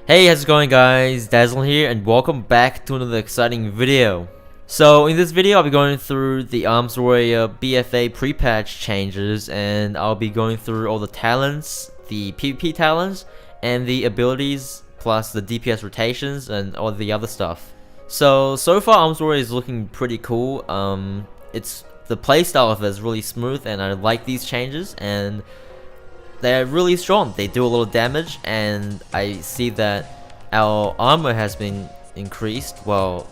Hey, how's it going guys? Dazlirn here and welcome back to another exciting video. So in this video I'll be going through the Arms Warrior BFA pre-patch changes, and I'll be going through all the talents, the PvP talents, and the abilities, plus the DPS rotations and all the other stuff. So far Arms Warrior is looking pretty cool. It's the playstyle of it is really smooth and I like these changes, and they're really strong. They do a lot of damage, and I see that our armor has been increased. Well,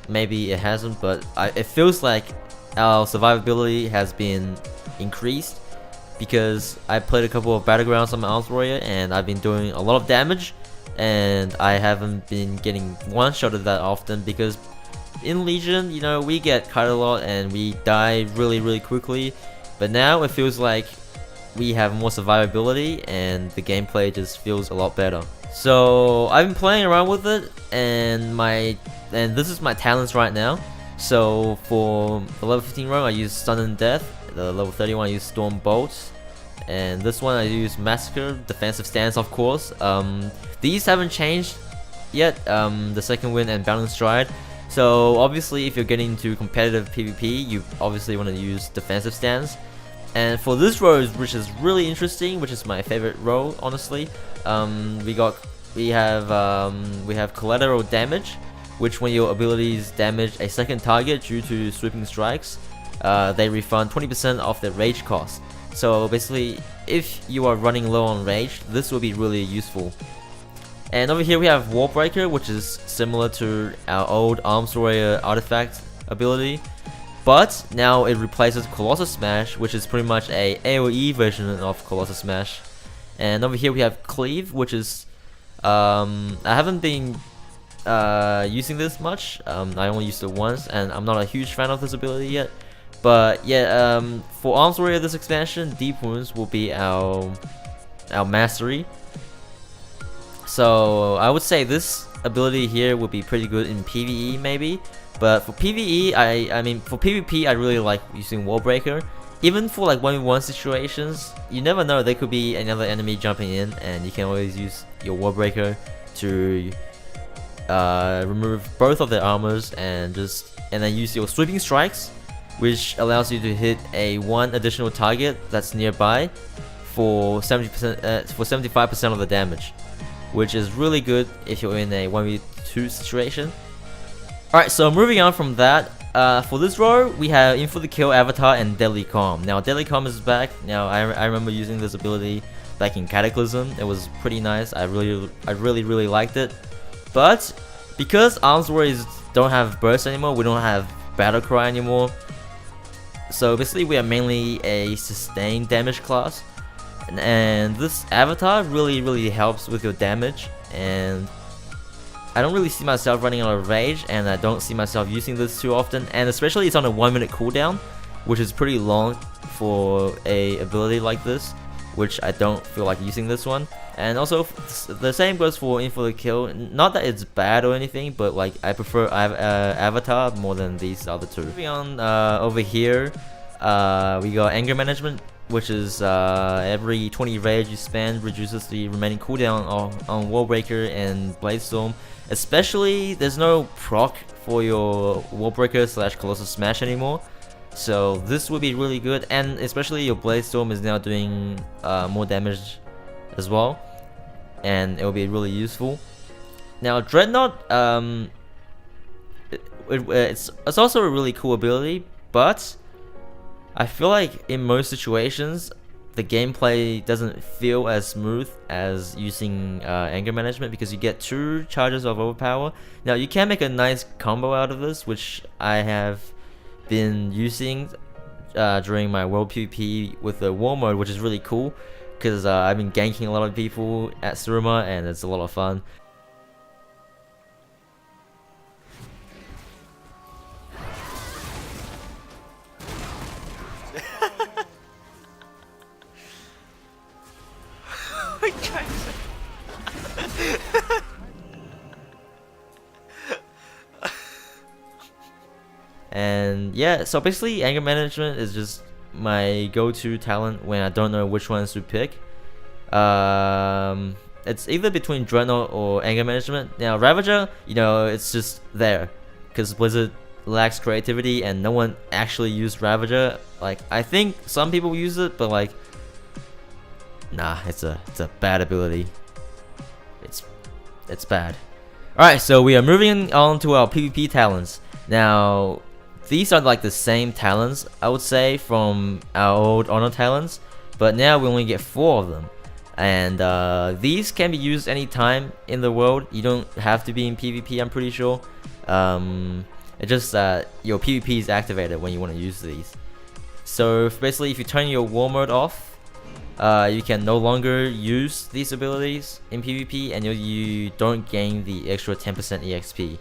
maybe it hasn't, but it feels like our survivability has been increased because I played a couple of battlegrounds on my Arms Warrior and I've been doing a lot of damage, and I haven't been getting one-shotted that often because in Legion, you know, we get cut a lot and we die really quickly, but now it feels like we have more survivability and the gameplay just feels a lot better. So I've been playing around with it, and this is my talents right now. So for the level 15 run I use Stun and Death, the level 31 I use Storm Bolts, and this one I use Massacre, Defensive Stance of course. These haven't changed yet, the Second Wind and Bounding Stride. So obviously if you're getting into competitive PvP, you obviously want to use Defensive Stance. And for this row, which is really interesting, which is my favorite row honestly, we have collateral damage, which when your abilities damage a second target due to sweeping strikes, they refund 20% of their rage cost. So basically, if you are running low on rage, this will be really useful. And over here we have Wall Breaker, which is similar to our old Arms Warrior artifact ability, but now it replaces Colossus Smash, which is pretty much a AoE version of Colossus Smash. And over here we have Cleave, which is I haven't been using this much. I only used it once, and I'm not a huge fan of this ability yet. But yeah, for Arms Warrior this expansion, Deep Wounds will be our mastery. So I would say this ability here would be pretty good in PvE maybe. But for PvE, I mean for PvP, I really like using Wall Breaker. Even for like 1v1 situations, you never know, there could be another enemy jumping in, and you can always use your Wall Breaker to remove both of their armors and then use your Sweeping Strikes, which allows you to hit one additional target that's nearby for 75% of the damage, which is really good if you're in a 1v2 situation. Alright, so moving on from that, for this row, we have In for the Kill, Avatar, and Deadly Calm. Now, Deadly Calm is back. Now, I remember using this ability back in Cataclysm. It was pretty nice. I really liked it. But because Arms Warriors don't have burst anymore, we don't have Battle Cry anymore. So basically, we are mainly a sustained damage class, and this Avatar really helps with your damage. And I don't really see myself running out of rage, and I don't see myself using this too often, and especially it's on a 1 minute cooldown, which is pretty long for a ability like this, which I don't feel like using this one. And also the same goes for In for the Kill. Not that it's bad or anything, but like I prefer Avatar more than these other two. Moving on, over here we got Anger Management, which is every 20 rage you spend reduces the remaining cooldown on Wall Breaker and Blade Storm. Especially, there's no proc for your Wall Breaker / Colossus Smash anymore, so this would be really good. And especially your Blade Storm is now doing more damage as well, and it will be really useful. Now Dreadnought, it's also a really cool ability, but I feel like in most situations the gameplay doesn't feel as smooth as using Anger Management, because you get 2 charges of Overpower. Now you can make a nice combo out of this, which I have been using during my World PvP with the War Mode, which is really cool because I've been ganking a lot of people at Suruma, and it's a lot of fun. And yeah, so basically Anger Management is just my go-to talent when I don't know which ones to pick. it's either between Dreadnought or Anger Management. Now Ravager, you know, it's just there because Blizzard lacks creativity and no one actually used Ravager. Like, I think some people use it, but like, nah, it's a bad ability. It's bad. Alright, so we are moving on to our PvP talents. Now, these are like the same talents, I would say, from our old Honor talents, but now we only get 4 of them. And these can be used anytime in the world. You don't have to be in PvP, I'm pretty sure. It's just that your PvP is activated when you want to use these. So basically, if you turn your war mode off, you can no longer use these abilities in PvP, and you don't gain the extra 10% EXP.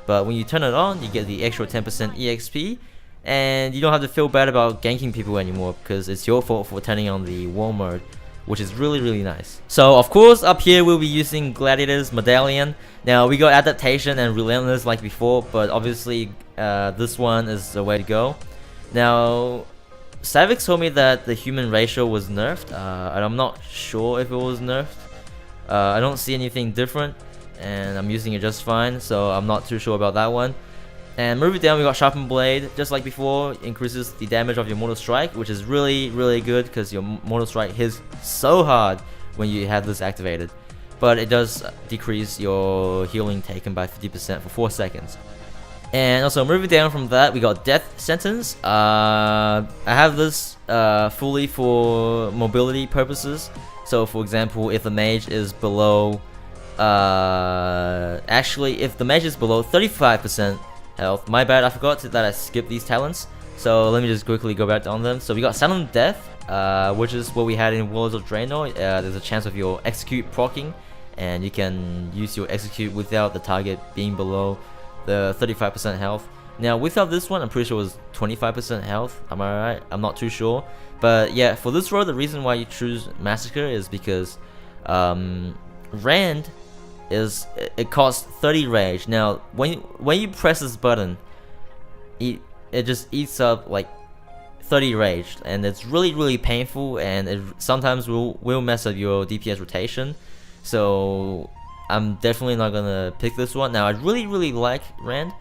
But when you turn it on, you get the extra 10% EXP, and you don't have to feel bad about ganking people anymore because it's your fault for turning on the war mode, which is really nice. So of course, up here we'll be using Gladiator's Medallion. Now we got Adaptation and Relentless like before, but obviously this one is the way to go. Now Savix told me that the human ratio was nerfed, and I'm not sure if it was nerfed. I don't see anything different, and I'm using it just fine, so I'm not too sure about that one. And moving down, we got Sharpened Blade, just like before, increases the damage of your Mortal Strike, which is really good because your Mortal Strike hits so hard when you have this activated. But it does decrease your healing taken by 50% for 4 seconds. And also moving down from that, we got Death Sentence. I have this fully for mobility purposes. So for example, if the mage is below, actually if the mage is below 35% health, my bad, I forgot that I skipped these talents. So let me just quickly go back on them. So we got Silent Death, which is what we had in Warlords of Draenor. There's a chance of your execute proccing, and you can use your execute without the target being below the 35% health. Now without this one, I'm pretty sure it was 25% health. Am I right? I'm not too sure. But yeah, for this role, the reason why you choose Massacre is because Rand it costs 30 rage. Now when you press this button, it just eats up like 30 rage, and it's really painful, and it sometimes will mess up your DPS rotation. So I'm definitely not gonna pick this one. Now I really like Rand,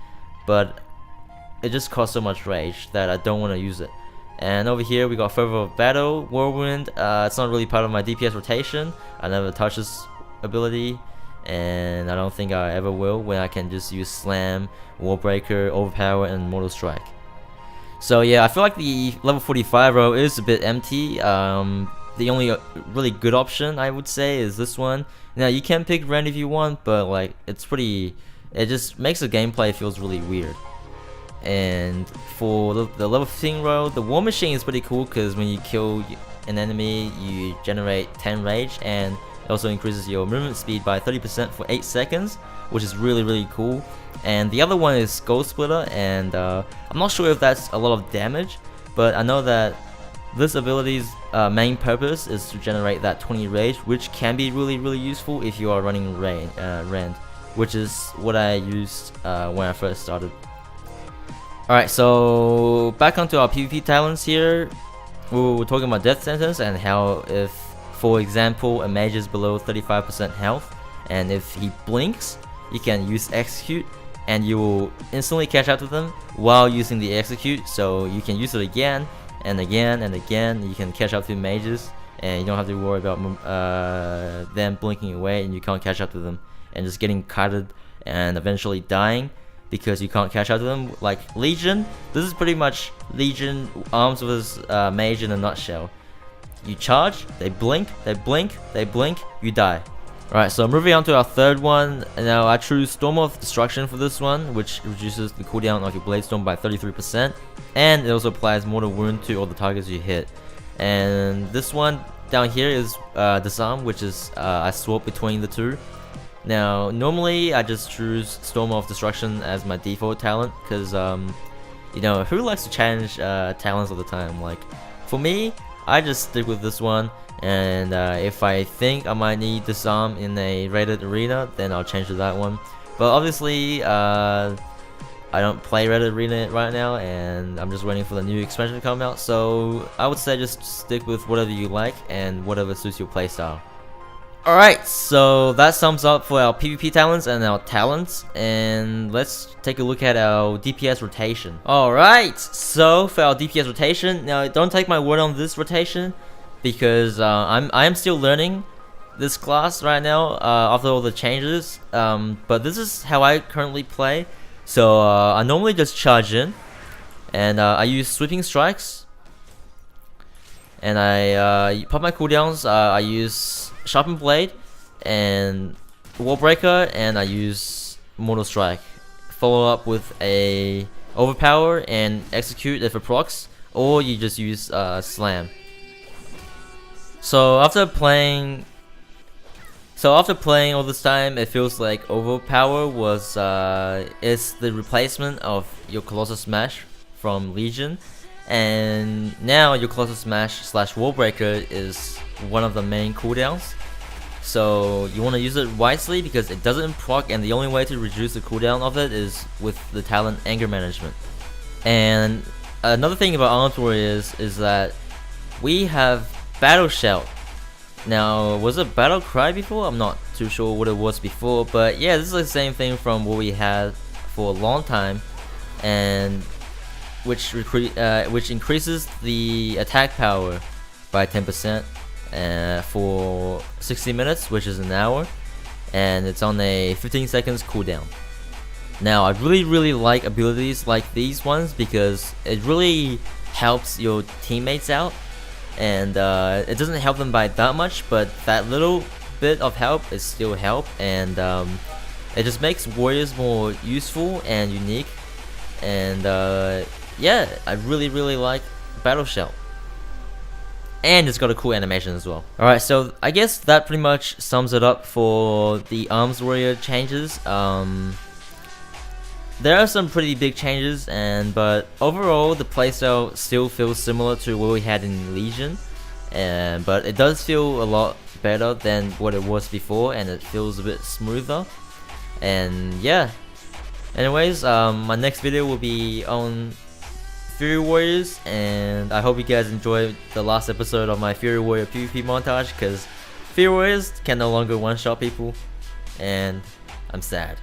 but it just costs so much rage that I don't want to use it. And over here we got Fervor of Battle, Whirlwind. It's not really part of my DPS rotation. I never touch this ability, and I don't think I ever will, when I can just use Slam, Warbreaker, Overpower, and Mortal Strike. So yeah, I feel like the level 45 row is a bit empty. The only really good option, I would say, is this one. Now you can pick Rand if you want, but like it just makes the gameplay feels really weird. And for the level 15 row, the War Machine is pretty cool because when you kill an enemy, you generate 10 rage, and it also increases your movement speed by 30% for 8 seconds, which is really cool. And the other one is Skull Splitter, and I'm not sure if that's a lot of damage, but I know that this ability's main purpose is to generate that 20 rage, which can be really useful if you are running Rand, which is what I used when I first started. Alright, so back onto our PvP talents here. We were talking about Death Sentence and how if, for example, a mage is below 35% health, and if he blinks, you can use Execute, and you will instantly catch up to them while using the Execute. So you can use it again and again. You can catch up to mages, and you don't have to worry about them blinking away and you can't catch up to them and just getting kited and eventually dying because you can't catch up to them. Like Legion, this is pretty much Legion arms versus mage in a nutshell. You charge, they blink, you die. Alright, so moving on to our third one. Now I choose Storm of Destruction for this one, which reduces the cooldown of your Blade Storm by 33%, and it also applies mortal wound to all the targets you hit. And this one down here is Disarm, which is I swap between the two. Now normally I just choose Storm of Destruction as my default talent because you know, who likes to change talents all the time? Like for me, I just stick with this one. And if I think I might need Disarm in a rated arena, then I'll change to that one. But obviously, I don't play rated arena right now, and I'm just waiting for the new expansion to come out. So I would say just stick with whatever you like and whatever suits your playstyle. Alright, so that sums up for our PvP talents and our talents, and let's take a look at our DPS rotation. Alright, so for our DPS rotation, now don't take my word on this rotation, because I am still learning this class right now after all the changes, but this is how I currently play. So I normally just charge in, and I use sweeping strikes, and I pop my cooldowns. I use sharpened blade and wall breaker, and I use mortal strike. Follow up with a overpower and execute if it procs, or you just use slam. So after playing all this time, it feels like overpower was is the replacement of your Colossal Smash from Legion, and now your Colossal Smash / Wall Breaker is one of the main cooldowns. So you want to use it wisely because it doesn't proc, and the only way to reduce the cooldown of it is with the talent Anger Management. And another thing about Arms Warriors is that we have Battle Shout. Now, was it Battle Cry before? I'm not too sure what it was before, but yeah, this is the same thing from what we had for a long time, and which increases the attack power by 10% for 60 minutes, which is an hour, and it's on a 15 seconds cooldown. Now, I really like abilities like these ones because it really helps your teammates out. And it doesn't help them by that much, but that little bit of help is still help, and it just makes warriors more useful and unique. And yeah, I really like Battle Shout, and it's got a cool animation as well. Alright, so I guess that pretty much sums it up for the Arms Warrior changes. There are some pretty big changes, but overall the playstyle still feels similar to what we had in Legion, but it does feel a lot better than what it was before, and it feels a bit smoother. And yeah, anyways, my next video will be on Fury Warriors, and I hope you guys enjoyed the last episode of my Fury Warrior PvP montage, because Fury Warriors can no longer one-shot people, and I'm sad.